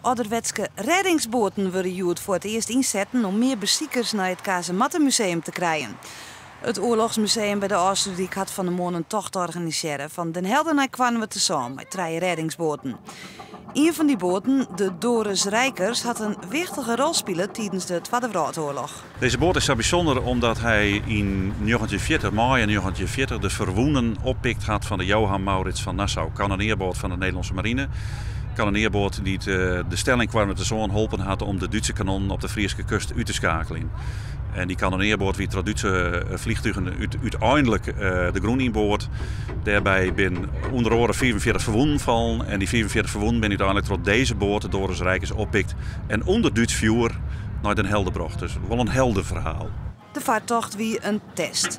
ouderwetse reddingsboten worden Joet voor het eerst inzetten om meer bezoekers naar het Kazemattenmuseum te krijgen. Het Oorlogsmuseum bij de Oosterdiek had van de morgen een tocht organiseren. Van Den Helder naar kwamen we tezamen met 3 reddingsboten. Een van die boten, de Doris Rijkers, had een wichtige rol spelen tijdens de Tweede Wereldoorlog. Deze boot is zo bijzonder omdat hij in 1940, mei en 1940 de verwoenen oppikt had van de Johan Maurits van Nassau, kanoneerboot van de Nederlandse marine. Kanoneerboot die de stelling kwam met de zoon geholpen had om de Duitse kanonnen op de Friese kust uit te schakelen. En die kanoneerboot wie door Duitse vliegtuigen uiteindelijk de groen inboord. Daarbij zijn onder andere 44 verwonden vallen. En die 44 verwonden zijn uiteindelijk door deze boot, de Doris Rijkers, oppikt. En onder Duits vuur naar Den Helder bracht. Dus wel een helder verhaal. De vaartocht wie een test.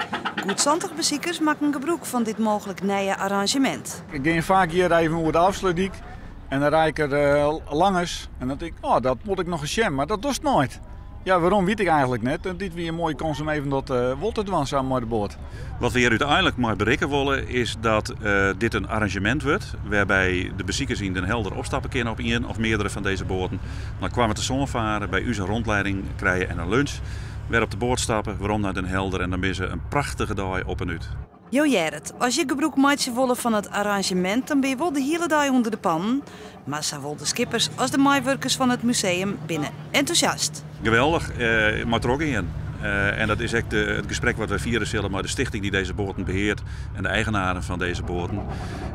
Goedzantig bezoekers maken gebruik van dit mogelijk nieuwe arrangement. Ik ging vaak hier even over de afsluitdijk. En dan rijd ik er langs. En dan denk ik, oh, dat moet ik nog eens zien. Maar dat doet het nooit. Ja, waarom weet ik eigenlijk net. En dit weer een mooie kans om even dat te doen samen met de boot. Wat we hier uiteindelijk maar bereiken willen is dat dit een arrangement wordt. Waarbij de bezoekers in Den Helder opstappen kunnen op een of meerdere van deze boten. Dan kwamen we te zonvaren, bij u een rondleiding krijgen en een lunch. Weer op de boot stappen, waarom naar Den Helder en dan ben ze een prachtige dag op en uit. Jo Gerrit, als je gebruik maakt willen van het arrangement, dan ben je wel de hele dag onder de pan. Maar zowel de skippers als de meewerkers van het museum binnen enthousiast. Geweldig, maar er ook in. En dat is echt het gesprek wat wij vieren zullen met de stichting die deze boten beheert en de eigenaren van deze boten.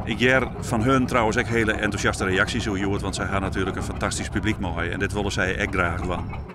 Ik jaar van hun trouwens ook hele enthousiaste reacties, want zij gaan natuurlijk een fantastisch publiek mee en dit willen zij echt graag doen.